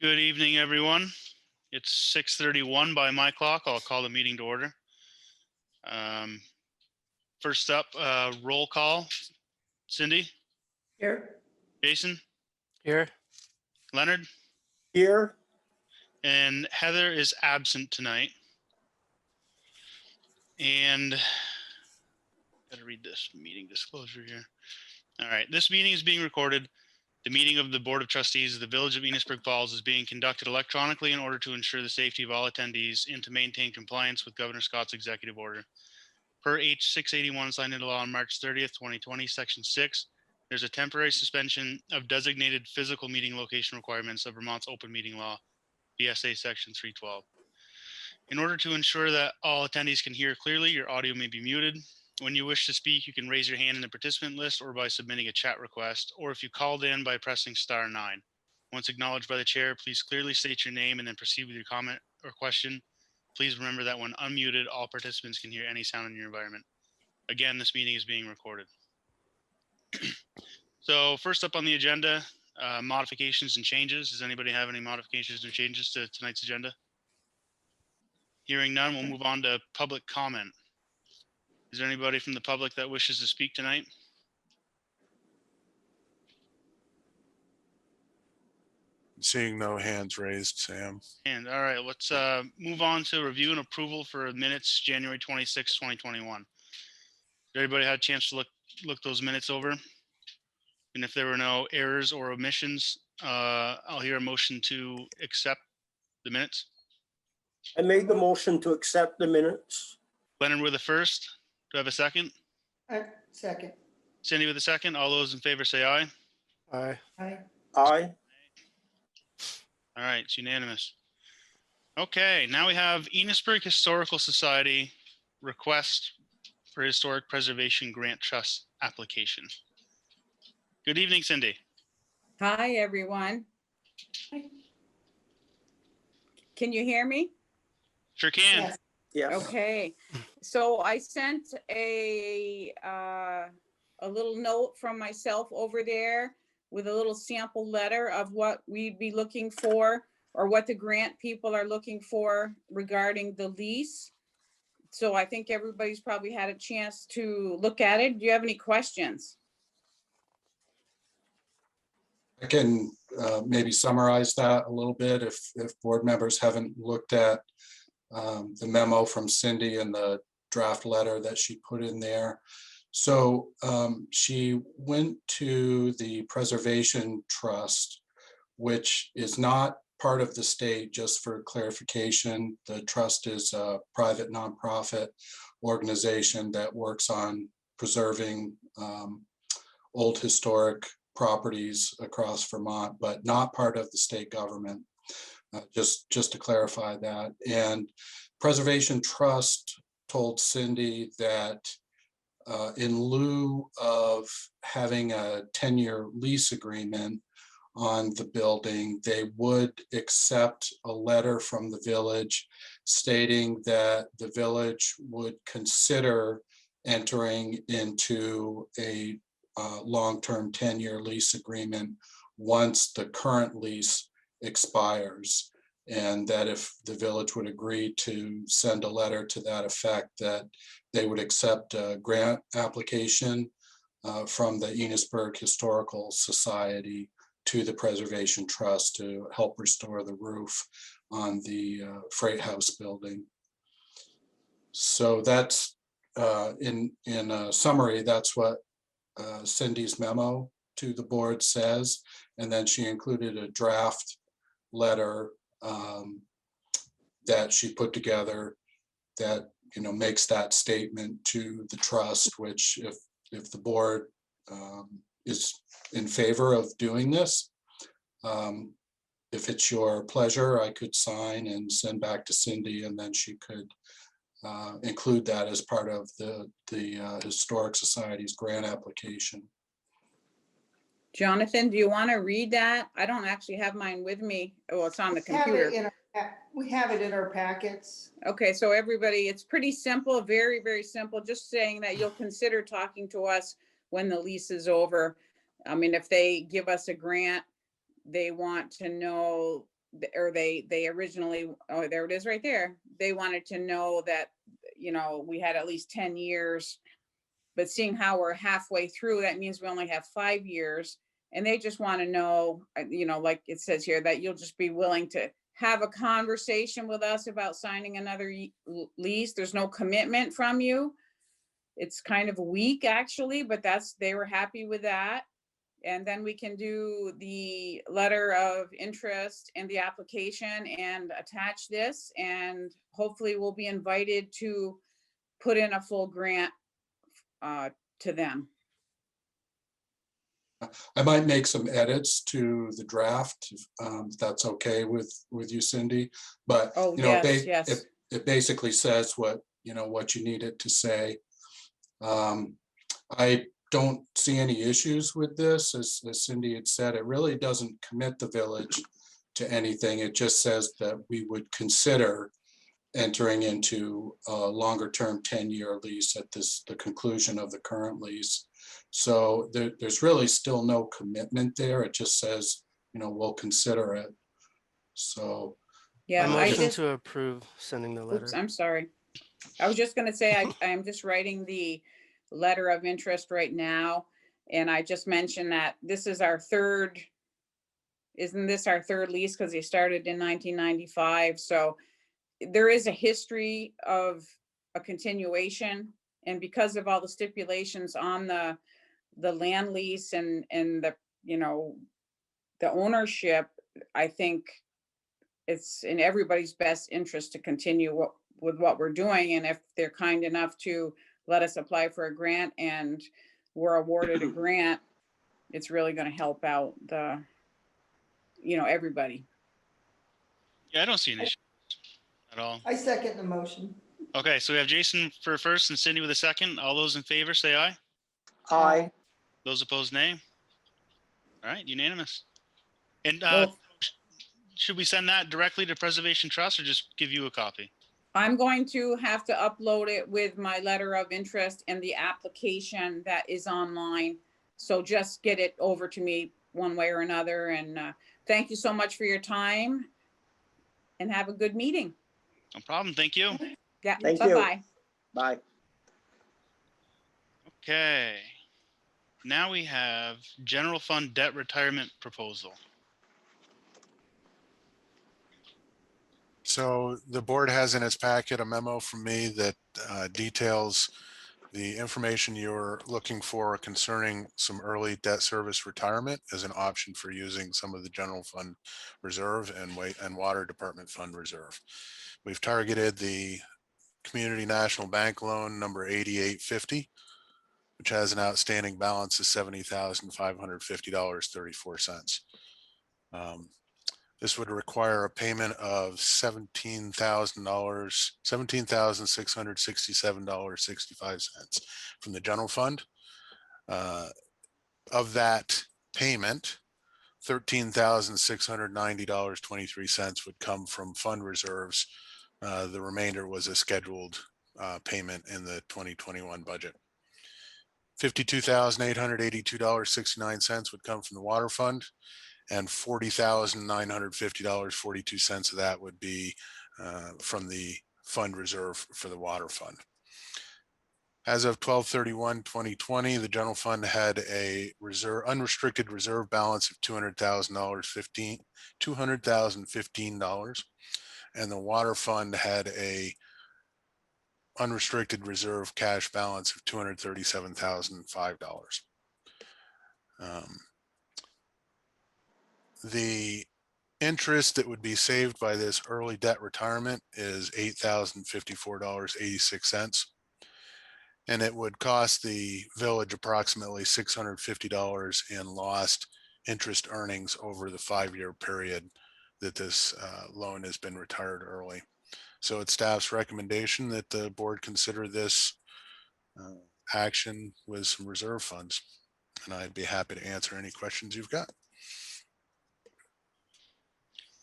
Good evening, everyone. It's 6:31 by my clock. I'll call the meeting to order. First up, roll call. Cindy? Here. Jason? Here. Leonard? Here. And Heather is absent tonight. And gotta read this meeting disclosure here. All right, this meeting is being recorded. The meeting of the Board of Trustees of the Village of Enosburg Falls is being conducted electronically in order to ensure the safety of all attendees and to maintain compliance with Governor Scott's executive order. Per H 681 signed into law on March 30th, 2020, Section 6, there's a temporary suspension of designated physical meeting location requirements of Vermont's open meeting law, VSA Section 312. In order to ensure that all attendees can hear clearly, your audio may be muted. When you wish to speak, you can raise your hand in the participant list or by submitting a chat request, or if you called in by pressing *9. Once acknowledged by the chair, please clearly state your name and then proceed with your comment or question. Please remember that when unmuted, all participants can hear any sound in your environment. Again, this meeting is being recorded. So first up on the agenda, modifications and changes. Does anybody have any modifications or changes to tonight's agenda? Hearing none, we'll move on to public comment. Is there anybody from the public that wishes to speak tonight? Seeing no hands raised, Sam. And all right, let's move on to review and approval for minutes, January 26, 2021. Everybody had a chance to look those minutes over? And if there were no errors or omissions, I'll hear a motion to accept the minutes. I made the motion to accept the minutes. Leonard with the first. Do I have a second? Second. Cindy with the second. All those in favor say aye. Aye. Aye. Aye. All right, it's unanimous. Okay, now we have Enosburg Historical Society request for Historic Preservation Grant Trust application. Good evening, Cindy. Hi, everyone. Can you hear me? Sure can. Yes. Yes. Okay, so I sent a little note from myself over there with a little sample letter of what we'd be looking for or what the grant people are looking for regarding the lease. So I think everybody's probably had a chance to look at it. Do you have any questions? I can maybe summarize that a little bit if board members haven't looked at the memo from Cindy and the draft letter that she put in there. So she went to the Preservation Trust, which is not part of the state, just for clarification. The trust is a private nonprofit organization that works on preserving old historic properties across Vermont, but not part of the state government. Just to clarify that. And Preservation Trust told Cindy that in lieu of having a 10-year lease agreement on the building, they would accept a letter from the village stating that the village would consider entering into a long-term 10-year lease agreement once the current lease expires, and that if the village would agree to send a letter to that effect, that they would accept a grant application from the Enosburg Historical Society to the Preservation Trust to help restore the roof on the Freight House building. So that's in a summary, that's what Cindy's memo to the board says. And then she included a draft letter that she put together that makes that statement to the trust, which if the board is in favor of doing this, if it's your pleasure, I could sign and send back to Cindy, and then she could include that as part of the Historic Society's grant application. Jonathan, do you want to read that? I don't actually have mine with me. Oh, it's on the computer. We have it in our packets. Okay, so everybody, it's pretty simple, very, very simple. Just saying that you'll consider talking to us when the lease is over. I mean, if they give us a grant, they want to know or they originally, oh, there it is right there. They wanted to know that, you know, we had at least 10 years, but seeing how we're halfway through, that means we only have 5 years. And they just want to know, you know, like it says here, that you'll just be willing to have a conversation with us about signing another lease. There's no commitment from you. It's kind of weak actually, but they were happy with that. And then we can do the letter of interest and the application and attach this, and hopefully we'll be invited to put in a full grant to them. I might make some edits to the draft, if that's okay with you, Cindy. But, Oh, you know, yes, yes. it basically says what you need it to say. I don't see any issues with this. As Cindy had said, it really doesn't commit the village to anything. It just says that we would consider entering into a longer term 10-year lease at the conclusion of the current lease. So there's really still no commitment there. It just says, you know, we'll consider it. So Yeah, I I motion just, to approve sending the letter. oops, I'm sorry. I was just gonna say, I'm just writing the letter of interest right now. And I just mentioned that this is our third, isn't this our third lease? Because they started in 1995. So there is a history of a continuation. And because of all the stipulations on the land lease and the, you know, the ownership, I think it's in everybody's best interest to continue with what we're doing. And if they're kind enough to let us apply for a grant and we're awarded a grant, it's really going to help out the, you know, everybody. Yeah, I don't see an issue at all. I second the motion. Okay, so we have Jason for first and Cindy with a second. All those in favor say aye. Aye. Those opposed, nay. All right, unanimous. And Well, should we send that directly to Preservation Trust or just give you a copy? I'm going to have to upload it with my letter of interest and the application that is online. So just get it over to me one way or another. And thank you so much for your time and have a good meeting. No problem. Thank you. Yeah, Thank you. bye-bye. Bye. Okay. Now we have general fund debt retirement proposal. So the board has in its packet a memo from me that details the information you're looking for concerning some early debt service retirement as an option for using some of the general fund reserve and water department fund reserve. We've targeted the Community National Bank loan number 8850, which has an outstanding balance of $70,550.34. This would require a payment of $17,667.65 from the general fund. Of that payment, $13,690.23 would come from fund reserves. The remainder was a scheduled payment in the 2021 budget. $52,882.69 would come from the water fund, and $40,950.42 of that would be from the fund reserve for the water fund. As of 12/31/2020, the general fund had a unrestricted reserve balance of $200,015, and the water fund had a unrestricted reserve cash balance of $237,005. The interest that would be saved by this early debt retirement is $8,054.86. And it would cost the village approximately $650 in lost interest earnings over the 5-year period that this loan has been retired early. So it's staff's recommendation that the board consider this action with some reserve funds. And I'd be happy to answer any questions you've got.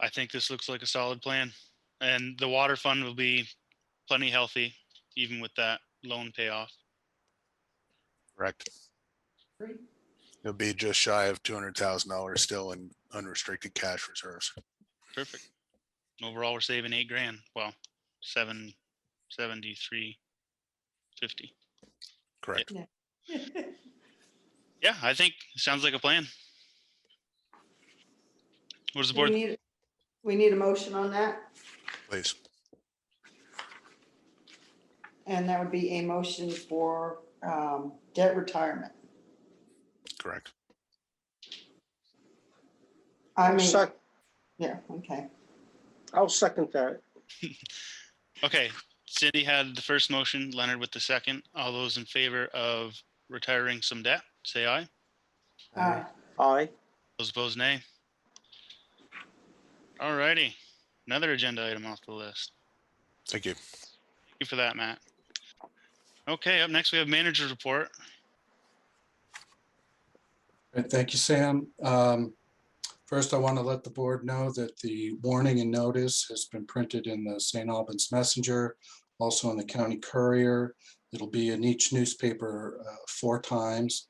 I think this looks like a solid plan, and the water fund will be plenty healthy, even with that loan payoff. Correct. Great. It'll be just shy of $200,000 still in unrestricted cash reserves. Perfect. Overall, we're saving $8,000. Well, 773.50. Correct. Yeah, I think it sounds like a plan. What does the board? We need a motion on that, Please. and that would be a motion for debt retirement. Correct. I mean, Sec- yeah, okay. I'll second that. Okay, Cindy had the first motion, Leonard with the second. All those in favor of retiring some debt, say aye. Aye. Those opposed, nay. All righty, another agenda item off the list. Thank you. Thank you for that, Matt. Okay, up next we have manager's report. Right, thank you, Sam. First, I want to let the board know that the warning and notice has been printed in the St. Albans Messenger, also in the County Courier. It'll be in each newspaper 4 times.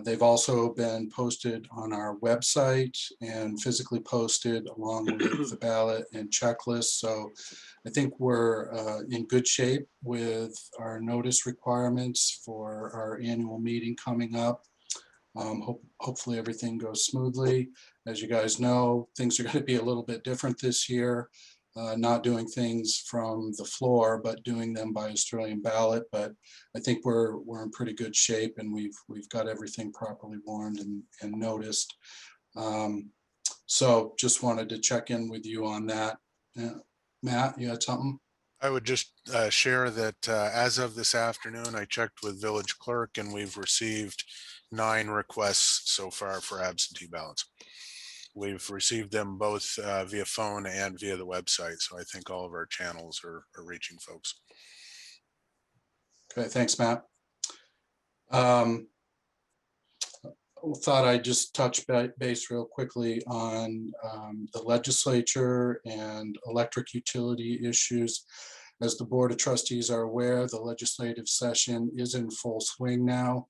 They've also been posted on our website and physically posted along with the ballot and checklist. So I think we're in good shape with our notice requirements for our annual meeting coming up. Hopefully everything goes smoothly. As you guys know, things are going to be a little bit different this year. Not doing things from the floor, but doing them by Australian ballot. But I think we're in pretty good shape, and we've got everything properly warned and noticed. So just wanted to check in with you on that. Matt, you had something? I would just share that as of this afternoon, I checked with village clerk and we've received 9 requests so far for absentee ballots. We've received them both via phone and via the website. So I think all of our channels are reaching folks. Okay, thanks, Matt. Thought I'd just touch base real quickly on the legislature and electric utility issues. As the Board of Trustees are aware, the legislative session is in full swing now.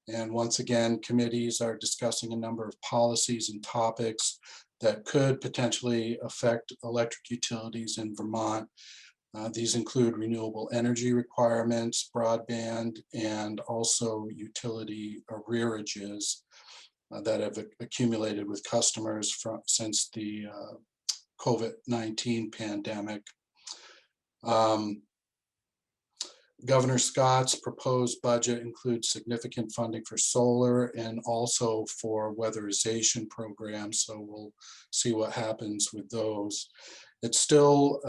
And once again, committees are discussing a number of policies and topics that could potentially affect electric utilities in Vermont. These include renewable energy requirements, broadband, and also utility arrearages that have accumulated with customers since the COVID-19 pandemic. Governor Scott's proposed budget includes significant funding for solar and also for weatherization programs. So we'll see what happens with those. It's still,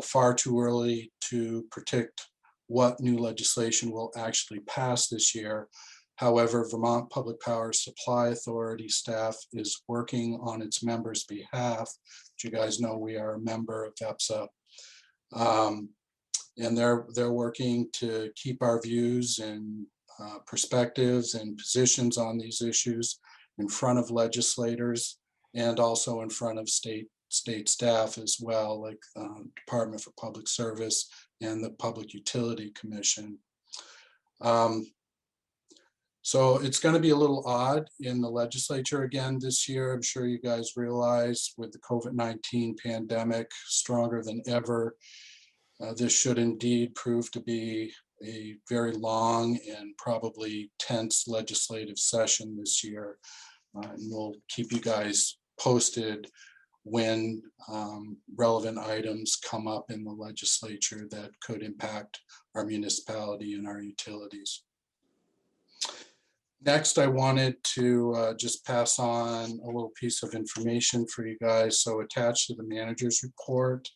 far too early to predict what new legislation will actually pass this year. However, Vermont Public Power Supply Authority staff is working on its members' behalf. As you guys know, we are a member of VEPSA. And they're working to keep our views and perspectives and positions on these issues in front of legislators and also in front of state staff as well, like Department for Public Service and the Public Utility Commission. So it's going to be a little odd in the legislature again this year. I'm sure you guys realize with the COVID-19 pandemic stronger than ever. This should indeed prove to be a very long and probably tense legislative session this year. And we'll keep you guys posted when relevant items come up in the legislature that could impact our municipality and our utilities. Next, I wanted to just pass on a little piece of information for you guys. So attached to the manager's report,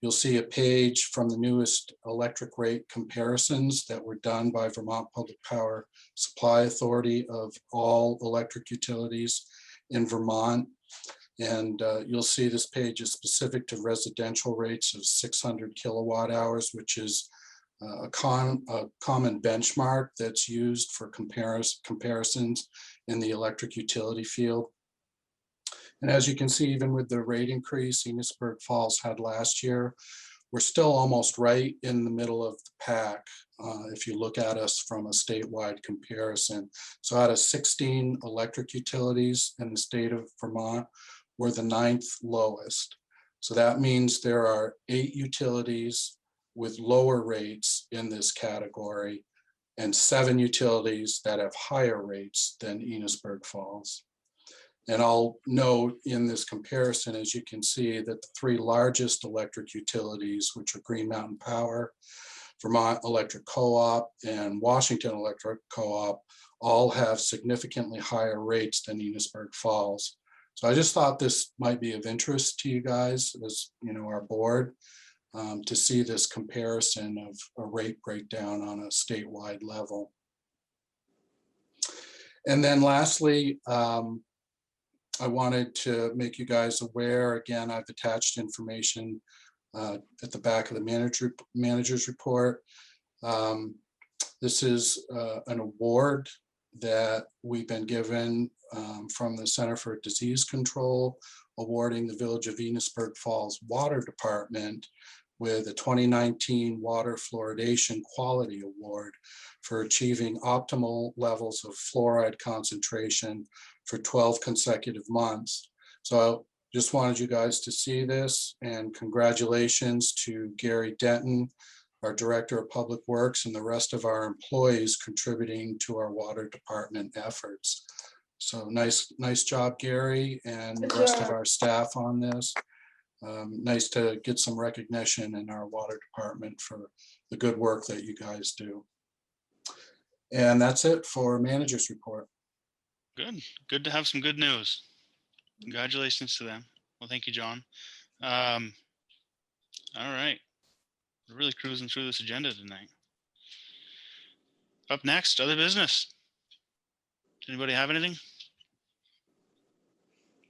you'll see a page from the newest electric rate comparisons that were done by Vermont Public Power Supply Authority of all electric utilities in Vermont. And you'll see this page is specific to residential rates of 600 kilowatt hours, which is a common benchmark that's used for comparisons in the electric utility field. And as you can see, even with the rate increase Enosburg Falls had last year, we're still almost right in the middle of the pack if you look at us from a statewide comparison. So out of 16 electric utilities in the state of Vermont, were the 9th lowest. So that means there are 8 utilities with lower rates in this category and 7 utilities that have higher rates than Enosburg Falls. And I'll note in this comparison, as you can see, that the 3 largest electric utilities, which are Green Mountain Power, Vermont Electric Co-op, and Washington Electric Co-op, all have significantly higher rates than Enosburg Falls. So I just thought this might be of interest to you guys, as you know, our board, to see this comparison of a rate breakdown on a statewide level. And then lastly, I wanted to make you guys aware, again, I've attached information at the back of the manager's report. This is an award that we've been given from the Center for Disease Control, awarding the Village of Enosburg Falls Water Department with a 2019 Water Fluoridation Quality Award for achieving optimal levels of fluoride concentration for 12 consecutive months. So just wanted you guys to see this, and congratulations to Gary Denton, our Director of Public Works, and the rest of our employees contributing to our water department efforts. So nice job, Gary, and the rest of our staff on this. Nice to get some recognition in our water department for the good work that you guys do. And that's it for manager's report. Good to have some good news. Congratulations to them. Well, thank you, John. All right. We're really cruising through this agenda tonight. Up next, other business. Does anybody have anything?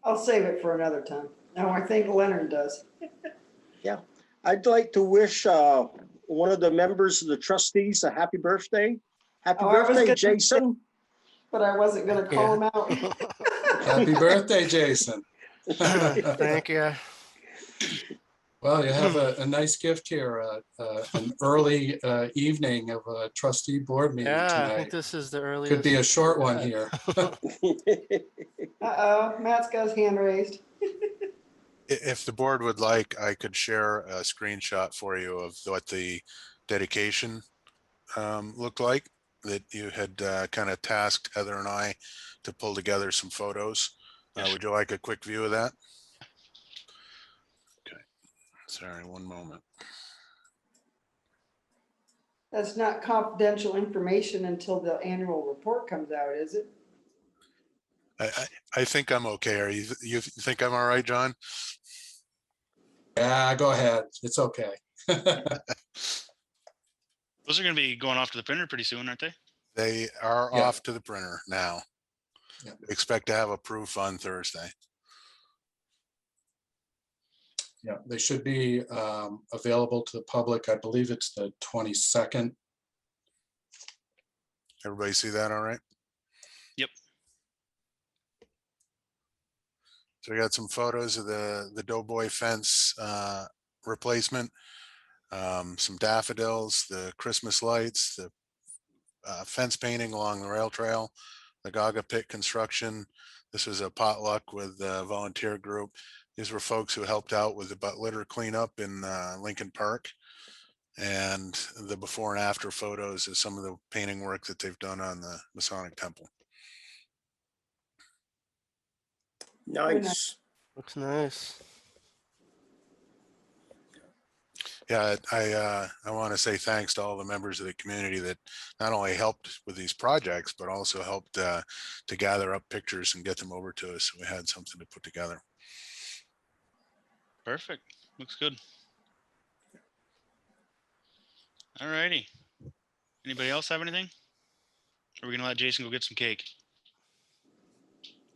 I'll save it for another time. No, I think Leonard does. I'd like to wish one of the members of the trustees a happy birthday. Happy Oh, I was birthday, gonna- Jason. But I wasn't gonna call him out. Happy birthday, Jason. Thank you. Well, you have a nice gift here, an early evening of a trustee board meeting Yeah, I think tonight. this is the earliest. Could be a short one Yeah. here. Uh-oh, Matt's got his hand raised. If the board would like, I could share a screenshot for you of what the dedication looked like, that you had kind of tasked Heather and I to pull together some photos. Would you like a quick view of that? Okay, sorry, one moment. That's not confidential information until the annual report comes out, is it? I think I'm okay. You think I'm all right, John? Yeah, go ahead. It's okay. Those are going to be going off to the printer pretty soon, aren't they? They are Yeah. off to the printer now. Yeah. Expect to have a proof on Thursday. Yeah, they should be available to the public. I believe it's the 22nd. Everybody see that all right? Yep. So we got some photos of the Doughboy fence replacement, some daffodils, the Christmas lights, the fence painting along the rail trail, the Gaga pit construction. This was a potluck with a volunteer group. These were folks who helped out with the butt litter cleanup in Lincoln Park. And the before and after photos of some of the painting work that they've done on the Masonic Temple. Nice. Looks nice. Yeah, I want to say thanks to all the members of the community that not only helped with these projects, but also helped to gather up pictures and get them over to us. So we had something to put together. Perfect. Looks good. All righty. Anybody else have anything? Or are we going to let Jason go get some cake?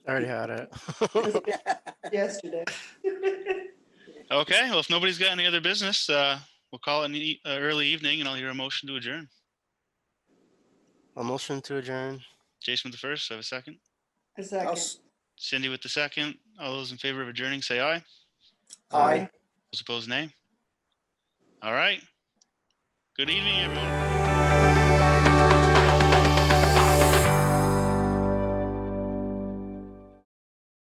I already had it. Yesterday. Okay. Well, if nobody's got any other business, we'll call it an early evening and I'll hear a motion to adjourn. A motion to adjourn. Jason with the first. So I have a second. A I'll second. s- Cindy with the second. All those in favor of adjourning, say aye. Aye. Those opposed, nay. All right. Good evening, everyone.